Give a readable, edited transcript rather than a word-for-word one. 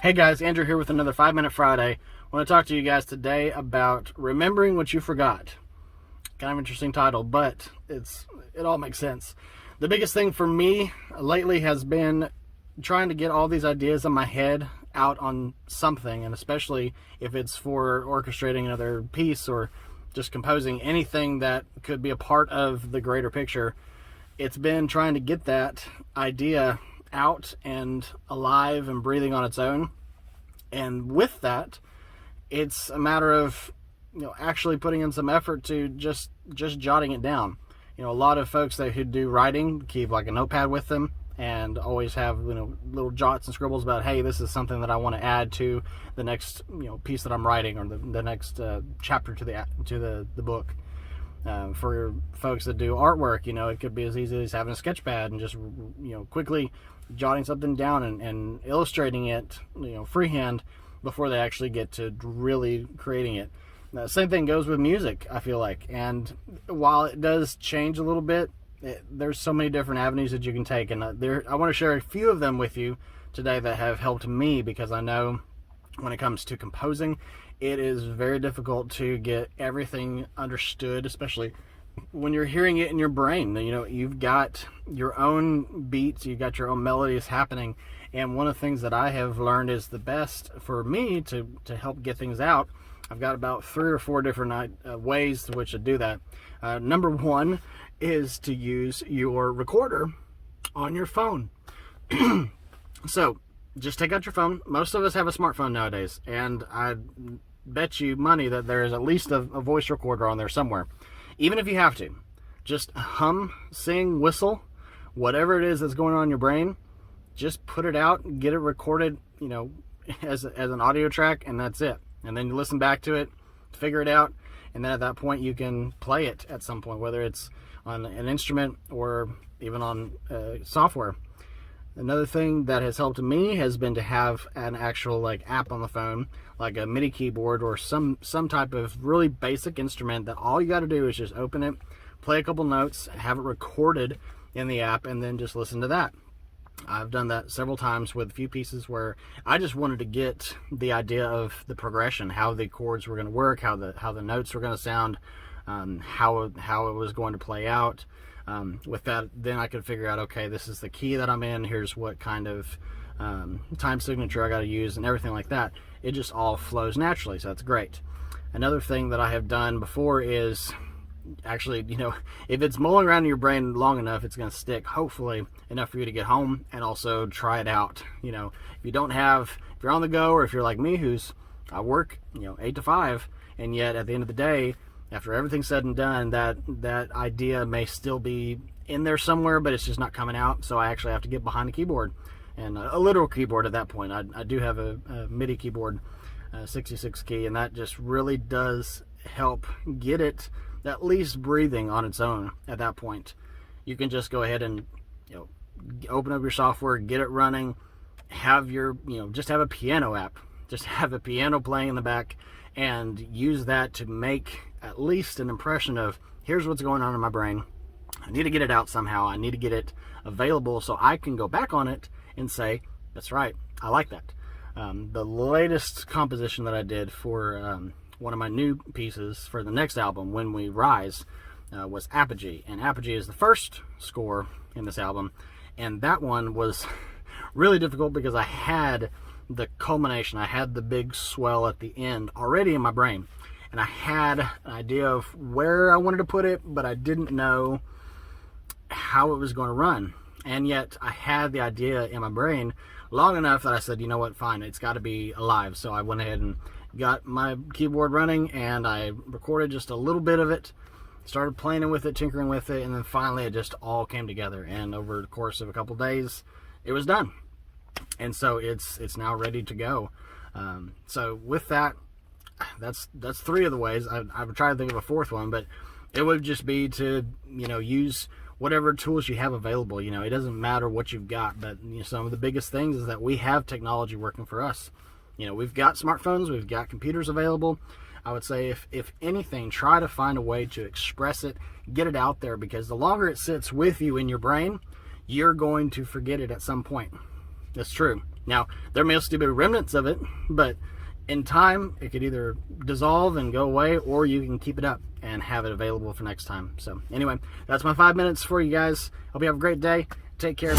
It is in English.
Hey guys, Andrew here with another 5-Minute Friday. I want to talk to you guys today about remembering what you forgot. Kind of interesting title, but it all makes sense. The biggest thing for me lately has been trying to get all these ideas in my head out on something, and especially if it's for orchestrating another piece or just composing anything that could be a part of the greater picture. It's been trying to get that idea out and alive and breathing on its own. And with that, it's a matter of actually putting in some effort to just jotting it down. A lot of folks who do writing keep like a notepad with them and always have little jots and scribbles about, hey, this is something that I want to add to the next piece that I'm writing, or the next chapter to the book. For folks that do artwork, it could be as easy as having a sketch pad and just quickly jotting something down and illustrating it freehand before they actually get to really creating it. Same thing goes with music, I feel like. And while it does change a little bit, there's so many different avenues that you can take, and I want to share a few of them with you today that have helped me, because I know when it comes to composing, it is very difficult to get everything understood, especially when you're hearing it in your brain. You've got your own beats, you've got your own melodies happening, and one of the things that I have learned is the best for me to help get things out. I've got about 3 or 4 different ways to which to do that. Number one is to use your recorder on your phone. So just take out your phone. Most of us have a smartphone nowadays, and I bet you money that there is at least a voice recorder on there somewhere. Even if you have to, just hum, sing, whistle, whatever it is that's going on in your brain, just put it out, get it recorded, as an audio track, and that's it. And then you listen back to it, figure it out, and then at that point you can play it at some point, whether it's on an instrument or even on software. Another thing that has helped me has been to have an actual app on the phone, like a MIDI keyboard or some type of really basic instrument that all you got to do is just open it, play a couple notes, have it recorded in the app, and then just listen to that. I've done that several times with a few pieces where I just wanted to get the idea of the progression, how the chords were going to work, how the notes were going to sound, how it was going to play out. With that, then I could figure out, okay, this is the key that I'm in, here's what kind of time signature I got to use, and everything like that. It just all flows naturally, so that's great. Another thing that I have done before is actually, if it's mulling around in your brain long enough, it's going to stick, hopefully enough for you to get home and also try it out. If you're on the go, or if you're like me, I work 8 to 5, and yet at the end of the day, after everything's said and done, that idea may still be in there somewhere, but it's just not coming out. So I actually have to get behind the keyboard, and a literal keyboard at that point. I do have a MIDI keyboard, 66 key, and that just really does help get it at least breathing on its own. At that point, you can just go ahead and open up your software, get it running, have your just have a piano app, just have a piano playing in the back, and use that to make at least an impression of, here's what's going on in my brain. I need to get it out somehow. I need to get it available so I can go back on it and say, that's right, I like that. The latest composition that I did for one of my new pieces for the next album, When We Rise, was Apogee. And Apogee is the first score in this album. And that one was really difficult because I had the culmination, I had the big swell at the end already in my brain. And I had an idea of where I wanted to put it, but I didn't know how it was going to run. And yet I had the idea in my brain long enough that I said, you know what, fine, it's got to be alive. So I went ahead and got my keyboard running, and I recorded just a little bit of it, started playing with it, tinkering with it, and then finally it just all came together. And over the course of a couple days, it was done. And so it's now ready to go. So with that, that's 3 of the ways. I would try to think of a 4th one, but it would just be to use whatever tools you have available. It doesn't matter what you've got, but some of the biggest things is that we have technology working for us. We've got smartphones, we've got computers available. I would say if anything, try to find a way to express it, get it out there, because the longer it sits with you in your brain, you're going to forget it at some point. That's true. Now, there may still be remnants of it, but in time, it could either dissolve and go away, or you can keep it up and have it available for next time. So anyway, that's my 5 minutes for you guys. Hope you have a great day. Take care.